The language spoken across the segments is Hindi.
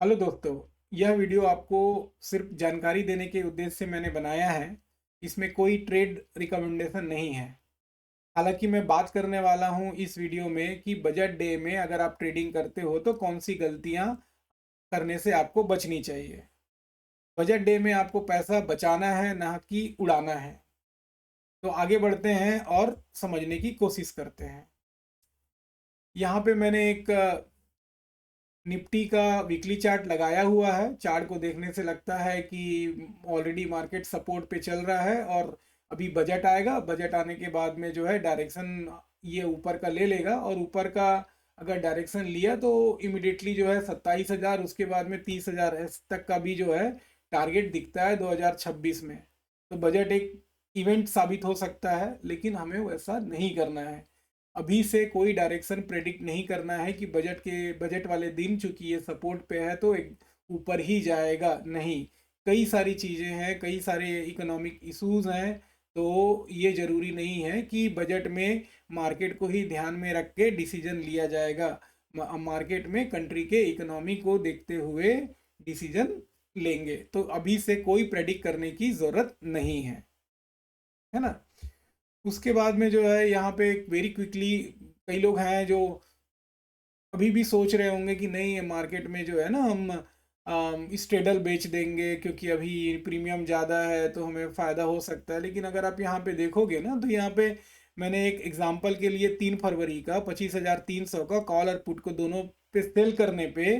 हेलो दोस्तों। यह वीडियो आपको सिर्फ जानकारी देने के उद्देश्य से मैंने बनाया है। इसमें कोई ट्रेड रिकमेंडेशन नहीं है। हालांकि मैं बात करने वाला हूं इस वीडियो में कि बजट डे में अगर आप ट्रेडिंग करते हो तो कौन सी गलतियां करने से आपको बचनी चाहिए। बजट डे में आपको पैसा बचाना है, ना कि उड़ाना है। तो आगे बढ़ते हैं और समझने की कोशिश करते हैं। यहाँ पे मैंने एक निफ्टी का वीकली चार्ट लगाया हुआ है। चार्ट को देखने से लगता है कि ऑलरेडी मार्केट सपोर्ट पे चल रहा है और अभी बजट आएगा। बजट आने के बाद में जो है डायरेक्शन ये ऊपर का ले लेगा, और ऊपर का अगर डायरेक्शन लिया तो इमिडिएटली जो है 27,000, उसके बाद में 30,000 तक का भी जो है टारगेट दिखता है 2026 में। तो बजट एक इवेंट साबित हो सकता है, लेकिन हमें वैसा नहीं करना है। अभी से कोई डायरेक्शन प्रेडिक्ट नहीं करना है कि बजट वाले दिन चूंकि ये सपोर्ट पे है तो एक ऊपर ही जाएगा, नहीं। कई सारी चीज़ें हैं, कई सारे इकोनॉमिक इश्यूज हैं। तो ये ज़रूरी नहीं है कि बजट में मार्केट को ही ध्यान में रख के डिसीजन लिया जाएगा। मार्केट में कंट्री के इकोनॉमी को देखते हुए डिसीजन लेंगे। तो अभी से कोई प्रेडिक्ट करने की ज़रूरत नहीं है ना। उसके बाद में जो है यहाँ पे वेरी क्विकली कई लोग हैं जो अभी भी सोच रहे होंगे कि नहीं, ये मार्केट में जो है ना हम स्ट्रेडल बेच देंगे क्योंकि अभी प्रीमियम ज़्यादा है तो हमें फ़ायदा हो सकता है। लेकिन अगर आप यहाँ पे देखोगे ना तो यहाँ पे मैंने एक एग्जांपल के लिए 3 फरवरी का 25,300 का कॉल और पुट को दोनों पे सेल करने पे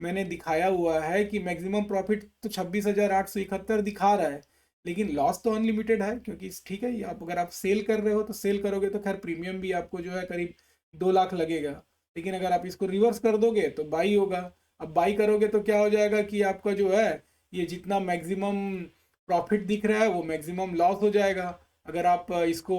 मैंने दिखाया हुआ है कि मैक्सिमम प्रॉफिट तो 26,871 दिखा रहा है। लेकिन लॉस तो अनलिमिटेड है, क्योंकि ठीक है, आप अगर आप सेल कर रहे हो तो सेल करोगे तो खैर प्रीमियम भी आपको जो है करीब 2 लाख लगेगा। लेकिन अगर आप इसको रिवर्स कर दोगे तो बाई होगा। अब बाई करोगे तो क्या हो जाएगा कि आपका जो है ये जितना मैक्सिमम प्रॉफिट दिख रहा है वो मैक्सिमम लॉस हो जाएगा। अगर आप इसको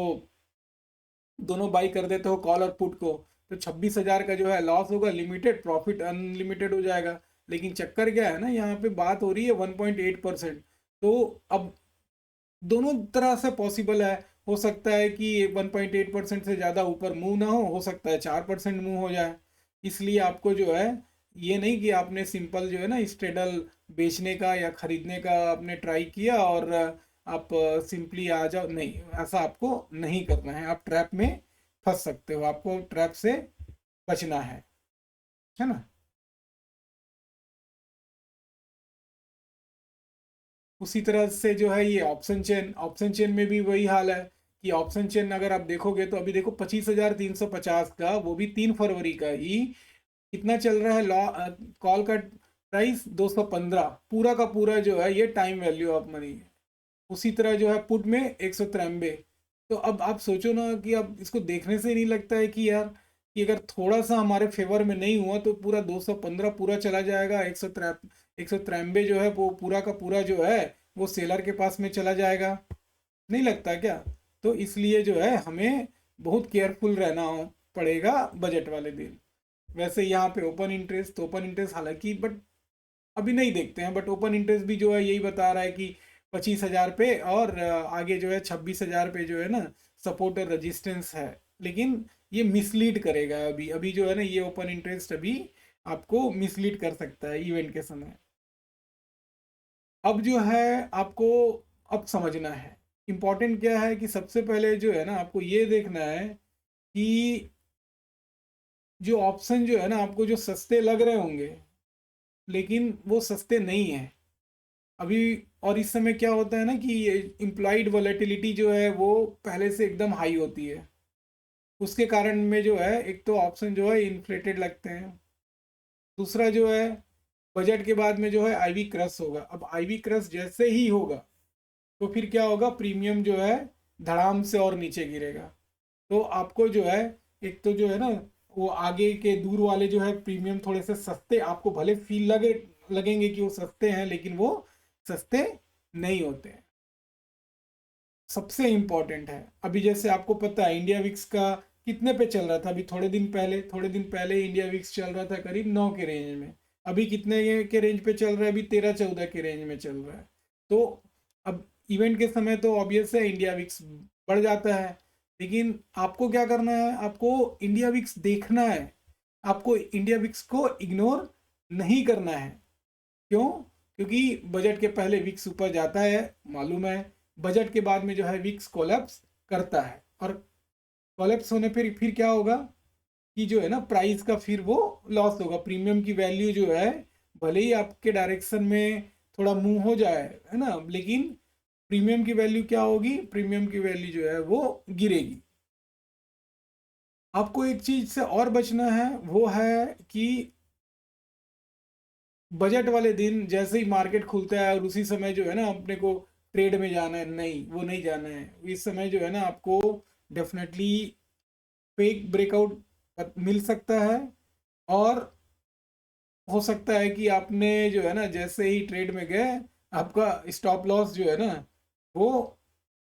दोनों बाई कर देते हो कॉल और पुट को, तो 26,000 का जो है लॉस होगा, लिमिटेड प्रॉफिट अनलिमिटेड हो जाएगा। लेकिन चक्कर क्या है ना, यहाँ पे बात हो रही है 1.8%। तो अब दोनों तरह से पॉसिबल है। हो सकता है कि 1.8% से ज़्यादा ऊपर मूव ना हो सकता है 4% मूव हो जाए। इसलिए आपको जो है ये नहीं कि आपने सिंपल जो है ना स्ट्रेडल बेचने का या खरीदने का आपने ट्राई किया और आप सिंपली आ जाओ, नहीं, ऐसा आपको नहीं करना है। आप ट्रैप में फंस सकते हो, आपको ट्रैप से बचना है ना। उसी तरह से जो है ये ऑप्शन चेन में भी वही हाल है कि ऑप्शन चेन अगर आप देखोगे तो अभी देखो 25,350 का, वो भी 3 फरवरी का ही कितना चल रहा है। लॉ कॉल का प्राइस 215, पूरा का पूरा जो है ये टाइम वैल्यू ऑफ मनी है। उसी तरह जो है पुट में 193। तो अब आप सोचो ना कि अब इसको देखने से ही नहीं लगता है कि यार कि अगर थोड़ा सा हमारे फेवर में नहीं हुआ तो पूरा 215 पूरा चला जाएगा। 193 जो है वो पूरा का पूरा जो है वो सेलर के पास में चला जाएगा। नहीं लगता क्या? तो इसलिए जो है हमें बहुत केयरफुल रहना पड़ेगा बजट वाले दिन। वैसे यहाँ पे ओपन इंटरेस्ट हालांकि बट अभी नहीं देखते हैं, बट ओपन इंटरेस्ट भी जो है यही बता रहा है कि 25,000 पे, और आगे जो है 26,000 पे जो है ना सपोर्ट और रेजिस्टेंस है। लेकिन ये मिसलीड करेगा। अभी अभी जो है ना ये ओपन इंटरेस्ट अभी आपको मिसलीड कर सकता है इवेंट के समय। अब जो है आपको अब समझना है इम्पोर्टेंट क्या है, कि सबसे पहले जो है ना आपको ये देखना है कि जो ऑप्शन जो है ना आपको जो सस्ते लग रहे होंगे, लेकिन वो सस्ते नहीं है अभी। और इस समय क्या होता है ना कि इम्प्लॉइड वॉलेटिलिटी जो है वो पहले से एकदम हाई होती है। उसके कारण में जो है एक तो ऑप्शन जो है इन्फ्लेटेड लगते हैं। दूसरा जो है बजट के बाद में जो है आईवी क्रश होगा। अब आईवी क्रश जैसे ही होगा तो फिर क्या होगा, प्रीमियम जो है धड़ाम से और नीचे गिरेगा। तो आपको जो है एक तो जो है ना वो आगे के दूर वाले जो है प्रीमियम थोड़े से सस्ते आपको भले लगेंगे कि वो सस्ते हैं, लेकिन वो सस्ते नहीं होते हैं। सबसे इम्पोर्टेंट है अभी जैसे आपको पता है इंडिया विक्स का कितने पे चल रहा था। अभी थोड़े दिन पहले इंडिया विक्स चल रहा था करीब 9 के रेंज में। अभी कितने के रेंज पे चल रहा है? अभी 13-14 के रेंज में चल रहा है। तो अब इवेंट के समय तो ऑब्वियस है इंडिया विक्स बढ़ जाता है। लेकिन आपको क्या करना है, आपको इंडिया विक्स देखना है। आपको इंडिया विक्स को इग्नोर नहीं करना है। क्यों? क्योंकि बजट के पहले विक्स ऊपर जाता है, मालूम है। बजट के बाद में जो है विक्स कोलैप्स करता है, और कोलैप्स होने फिर क्या होगा कि जो है ना प्राइस का फिर वो लॉस होगा। प्रीमियम की वैल्यू जो है भले ही आपके डायरेक्शन में थोड़ा मूव हो जाए, है ना, लेकिन प्रीमियम की वैल्यू क्या होगी? प्रीमियम की वैल्यू जो है वो गिरेगी। आपको एक चीज से और बचना है, वो है कि बजट वाले दिन जैसे ही मार्केट खुलता है और उसी समय जो है ना अपने को ट्रेड में जाना है, नहीं, वो नहीं जाना है। इस समय जो है ना आपको डेफिनेटली फेक ब्रेकआउट मिल सकता है, और हो सकता है कि आपने जो है ना जैसे ही ट्रेड में गए, आपका स्टॉप लॉस जो है ना वो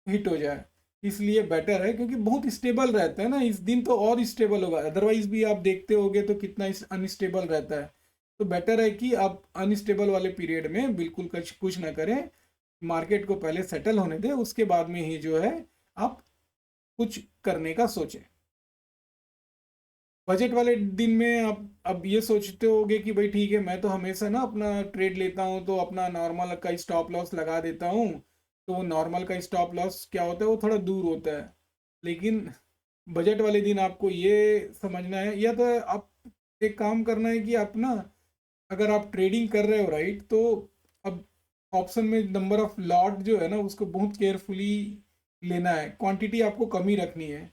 हिट हो जाए। इसलिए बेटर है, क्योंकि बहुत स्टेबल रहता है ना इस दिन, तो और स्टेबल होगा। अदरवाइज भी आप देखते होगे तो कितना अनस्टेबल रहता है। तो बेटर है कि आप अनस्टेबल वाले पीरियड में बिल्कुल कुछ कुछ ना करें। मार्केट को पहले सेटल होने दें, उसके बाद में ही जो है आप कुछ करने का सोचें। बजट वाले दिन में आप अब ये सोचते होगे कि भाई ठीक है, मैं तो हमेशा ना अपना ट्रेड लेता हूँ तो अपना नॉर्मल का स्टॉप लॉस लगा देता हूँ। तो वो नॉर्मल का स्टॉप लॉस क्या होता है, वो थोड़ा दूर होता है। लेकिन बजट वाले दिन आपको ये समझना है, या तो आप एक काम करना है कि आप ना, अगर आप ट्रेडिंग कर रहे हो राइट, तो अब ऑप्शन में नंबर ऑफ लॉट जो है ना उसको बहुत केयरफुली लेना है, क्वांटिटी आपको कम ही रखनी है।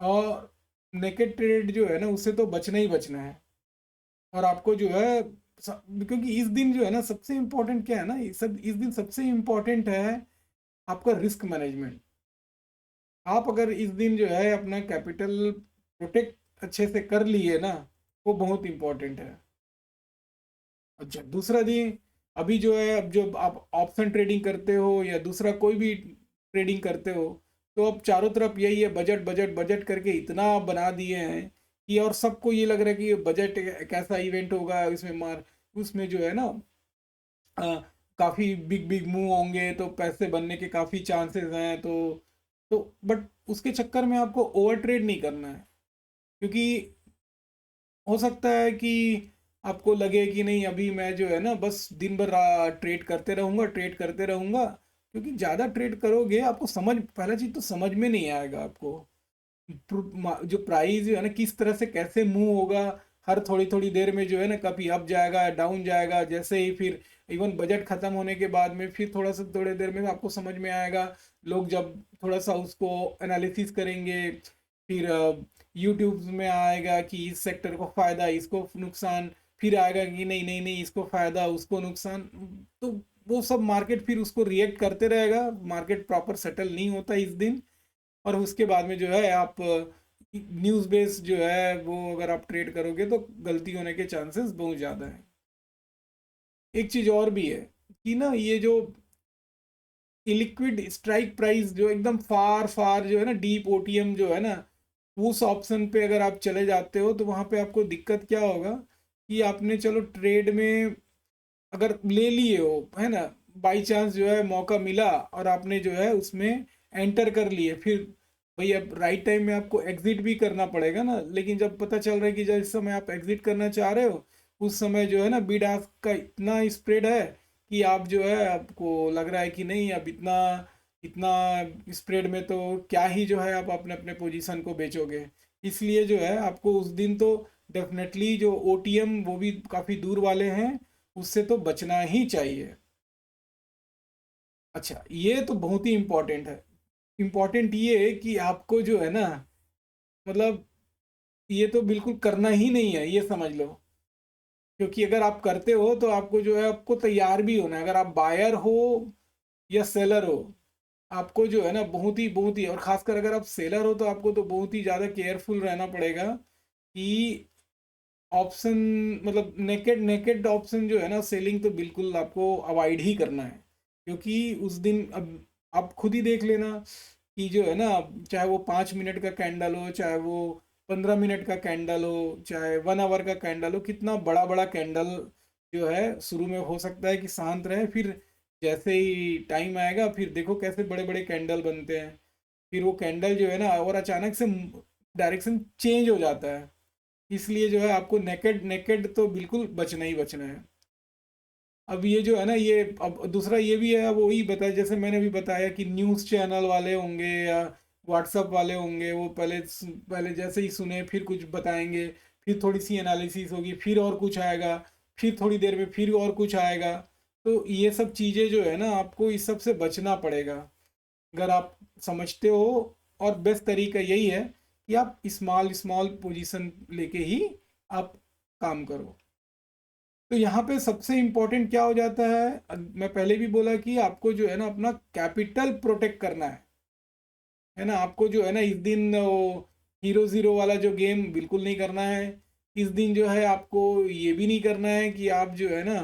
और नेकेड ट्रेड जो है ना उससे तो बचना ही बचना है। और आपको जो है क्योंकि इस दिन जो है ना सबसे इम्पोर्टेंट क्या है ना, इस दिन सबसे इम्पोर्टेंट है आपका रिस्क मैनेजमेंट। आप अगर इस दिन जो है अपना कैपिटल प्रोटेक्ट अच्छे से कर लिए ना, वो बहुत इम्पोर्टेंट है। अच्छा, दूसरा दिन, अभी जो है, अब जो आप ऑप्शन ट्रेडिंग करते हो या दूसरा कोई भी ट्रेडिंग करते हो, तो अब चारों तरफ यही है, बजट बजट बजट करके इतना बना दिए हैं कि, और सबको ये लग रहा है कि ये बजट एक ऐसा इवेंट होगा, इसमें मार उसमें जो है ना अ, काफ़ी बिग बिग मूव होंगे, तो पैसे बनने के काफ़ी चांसेस हैं। तो बट उसके चक्कर में आपको ओवर ट्रेड नहीं करना है। क्योंकि हो सकता है कि आपको लगे कि नहीं, अभी मैं जो है ना बस दिन भर ट्रेड करते रहूँगा, ट्रेड करते रहूँगा। क्योंकि ज़्यादा ट्रेड करोगे आपको समझ, पहला चीज़ तो समझ में नहीं आएगा आपको जो प्राइस है ना किस तरह से कैसे मूव होगा। हर थोड़ी थोड़ी देर में जो है ना कभी अप जाएगा, डाउन जाएगा, जैसे ही फिर इवन बजट खत्म होने के बाद में फिर थोड़ा सा थोड़ी देर में आपको समझ में आएगा। लोग जब थोड़ा सा उसको एनालिसिस करेंगे, फिर यूट्यूब में आएगा कि इस सेक्टर को फ़ायदा, इसको नुकसान, फिर आएगा कि नहीं नहीं नहीं इसको फ़ायदा उसको नुकसान। तो वो सब मार्केट फिर उसको रिएक्ट करते रहेगा। मार्केट प्रॉपर सेटल नहीं होता इस दिन। और उसके बाद में जो है आप न्यूज़ बेस जो है वो अगर आप ट्रेड करोगे तो गलती होने के चांसेस बहुत ज़्यादा हैं। एक चीज़ और भी है कि ना, ये जो इलिक्विड स्ट्राइक प्राइस जो एकदम फार फार जो है ना, डीप ओटीएम जो है ना, उस ऑप्शन पे अगर आप चले जाते हो तो वहाँ पे आपको दिक्कत क्या होगा कि आपने चलो ट्रेड में अगर ले लिए हो, है ना, बाई चांस जो है मौका मिला और आपने जो है उसमें एंटर कर लिए, फिर भाई अब राइट टाइम में आपको एग्जिट भी करना पड़ेगा ना। लेकिन जब पता चल रहा है कि जिस समय आप एग्जिट करना चाह रहे हो उस समय जो है ना बिड आस्क का इतना स्प्रेड है कि आप जो है आपको लग रहा है कि नहीं, अब इतना इतना स्प्रेड में तो क्या ही जो है आप अपने अपने पोजीशन को बेचोगे। इसलिए जो है आपको उस दिन तो डेफिनेटली जो ओटीएम वो भी काफ़ी दूर वाले हैं, उससे तो बचना ही चाहिए। अच्छा, ये तो बहुत ही इम्पोर्टेंट है। इम्पोर्टेंट ये है कि आपको जो है ना, मतलब ये तो बिल्कुल करना ही नहीं है, ये समझ लो। क्योंकि अगर आप करते हो तो आपको जो है आपको तैयार भी होना है। अगर आप बायर हो या सेलर हो, आपको जो है ना बहुत ही, और खासकर अगर आप सेलर हो तो आपको तो बहुत ही ज़्यादा केयरफुल रहना पड़ेगा कि ऑप्शन, मतलब नेकेड नेकेड ऑप्शन जो है ना सेलिंग तो बिल्कुल आपको अवॉइड ही करना है। क्योंकि उस दिन अब आप खुद ही देख लेना कि जो है ना, चाहे वो 5 मिनट का कैंडल हो, चाहे वो 15 मिनट का कैंडल हो, चाहे 1 आवर का कैंडल हो, कितना बड़ा बड़ा कैंडल जो है शुरू में हो सकता है कि शांत रहे, फिर जैसे ही टाइम आएगा फिर देखो कैसे बड़े बड़े कैंडल बनते हैं। फिर वो कैंडल जो है ना और अचानक से डायरेक्शन चेंज हो जाता है। इसलिए जो है आपको नेकेड नेकेड तो बिल्कुल बचना ही बचना है। अब ये जो है ना, ये अब दूसरा ये भी है, अब वही बताया जैसे मैंने भी बताया कि न्यूज़ चैनल वाले होंगे या व्हाट्सएप वाले होंगे, वो पहले जैसे ही सुने फिर कुछ बताएंगे, फिर थोड़ी सी एनालिसिस होगी, फिर और कुछ आएगा, फिर थोड़ी देर में फिर और कुछ आएगा। तो ये सब चीज़ें जो है ना, आपको इस सब से बचना पड़ेगा अगर आप समझते हो। और बेस्ट तरीका यही है कि आप स्मॉल स्मॉल पोजीशन लेके ही आप काम करो। तो यहाँ पे सबसे इम्पोर्टेंट क्या हो जाता है, मैं पहले भी बोला कि आपको जो है ना अपना कैपिटल प्रोटेक्ट करना है ना। आपको जो है ना इस दिन वो हीरो ज़ीरो वाला जो गेम बिल्कुल नहीं करना है। इस दिन जो है आपको ये भी नहीं करना है कि आप जो है ना,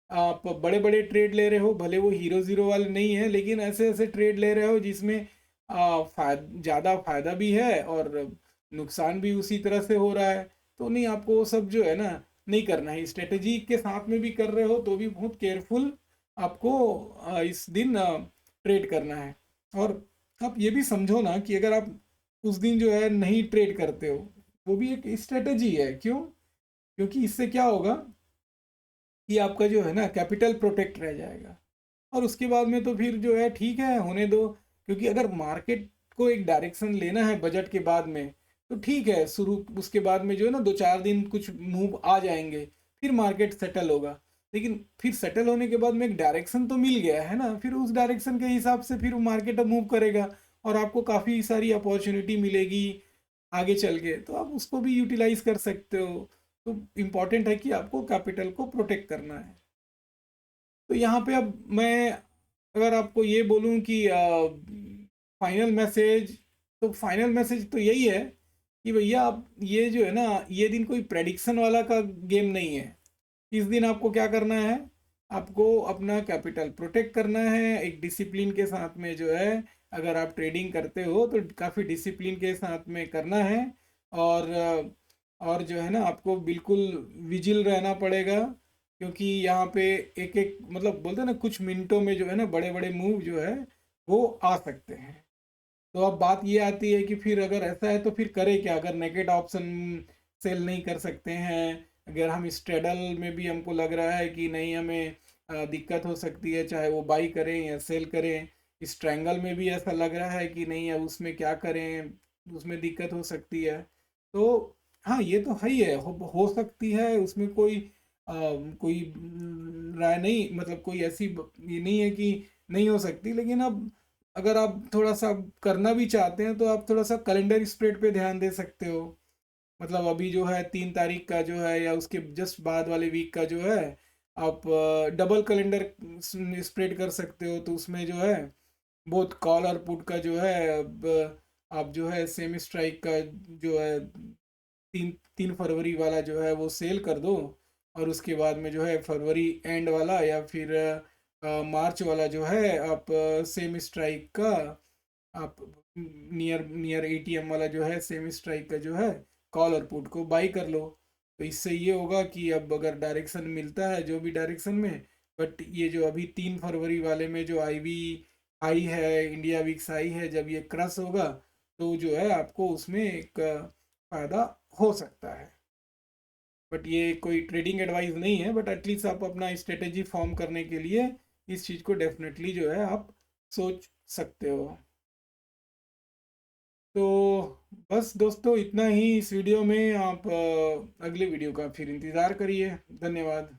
आप बड़े बड़े ट्रेड ले रहे हो, भले वो हीरो ज़ीरो वाले नहीं है, लेकिन ऐसे ऐसे ट्रेड ले रहे हो जिसमें ज़्यादा फायदा भी है और नुकसान भी उसी तरह से हो रहा है। तो नहीं, आपको वो सब जो है ना नहीं करना है। स्ट्रेटजी के साथ में भी कर रहे हो तो भी बहुत केयरफुल आपको इस दिन ट्रेड करना है। और आप ये भी समझो ना कि अगर आप उस दिन जो है नहीं ट्रेड करते हो, वो भी एक स्ट्रेटजी है। क्यों? क्योंकि इससे क्या होगा कि आपका जो है ना कैपिटल प्रोटेक्ट रह जाएगा। और उसके बाद में तो फिर जो है ठीक है, होने दो। क्योंकि अगर मार्केट को एक डायरेक्शन लेना है बजट के बाद में, तो ठीक है, शुरू उसके बाद में जो है ना 2-4 दिन कुछ मूव आ जाएंगे, फिर मार्केट सेटल होगा। लेकिन फिर सेटल होने के बाद में एक डायरेक्शन तो मिल गया है ना, फिर उस डायरेक्शन के हिसाब से फिर मार्केट अब मूव करेगा और आपको काफ़ी सारी अपॉर्चुनिटी मिलेगी आगे चल के, तो आप उसको भी यूटिलाइज कर सकते हो। तो इम्पॉर्टेंट है कि आपको कैपिटल को प्रोटेक्ट करना है। तो यहाँ पे अब मैं अगर आपको ये बोलूँ कि फाइनल मैसेज, तो फाइनल मैसेज तो यही है कि भैया आप ये जो है ना, ये दिन कोई प्रेडिक्शन वाला का गेम नहीं है। इस दिन आपको क्या करना है, आपको अपना कैपिटल प्रोटेक्ट करना है एक डिसिप्लिन के साथ में जो है। अगर आप ट्रेडिंग करते हो तो काफ़ी डिसिप्लिन के साथ में करना है। और और जो है ना आपको बिल्कुल विजिल रहना पड़ेगा, क्योंकि यहाँ पे एक एक मतलब बोलते हैं ना, कुछ मिनटों में जो है ना बड़े बड़े मूव जो है वो आ सकते हैं। तो अब बात ये आती है कि फिर अगर ऐसा है तो फिर करें क्या, अगर नेकेड ऑप्शन सेल नहीं कर सकते हैं, अगर हम स्ट्रेडल में भी हमको लग रहा है कि नहीं, हमें दिक्कत हो सकती है, चाहे वो बाई करें या सेल करें। स्ट्रैंगल में भी ऐसा लग रहा है कि नहीं, अब उसमें क्या करें, उसमें दिक्कत हो सकती है। तो हाँ, ये तो है ही है, हो सकती है उसमें कोई राय नहीं, मतलब कोई ऐसी ये नहीं है कि नहीं हो सकती। लेकिन अब अगर आप थोड़ा सा करना भी चाहते हैं तो आप थोड़ा सा कैलेंडर स्प्रेड पे ध्यान दे सकते हो। मतलब अभी जो है 3 तारीख का जो है या उसके जस्ट बाद वाले वीक का जो है, आप डबल कैलेंडर स्प्रेड कर सकते हो। तो उसमें जो है बहुत कॉल और पुट का जो है, अब आप जो है सेम स्ट्राइक का जो है 3 फरवरी वाला जो है वो सेल कर दो। और उसके बाद में जो है फरवरी एंड वाला या फिर मार्च वाला जो है आप सेम स्ट्राइक का आप नियर नियर एटीएम वाला जो है सेम स्ट्राइक का जो है कॉल और पुट को बाई कर लो। तो इससे ये होगा कि अब अगर डायरेक्शन मिलता है जो भी डायरेक्शन में, बट ये जो अभी 3 फरवरी वाले में जो आईवी आई है, इंडिया विक्स आई है, जब ये क्रश होगा तो जो है आपको उसमें एक फायदा हो सकता है। बट ये कोई ट्रेडिंग एडवाइस नहीं है, बट एटलीस्ट आप अपना स्ट्रेटेजी फॉर्म करने के लिए इस चीज़ को डेफिनेटली जो है आप सोच सकते हो। तो बस दोस्तों, इतना ही इस वीडियो में। आप अगले वीडियो का फिर इंतज़ार करिए। धन्यवाद।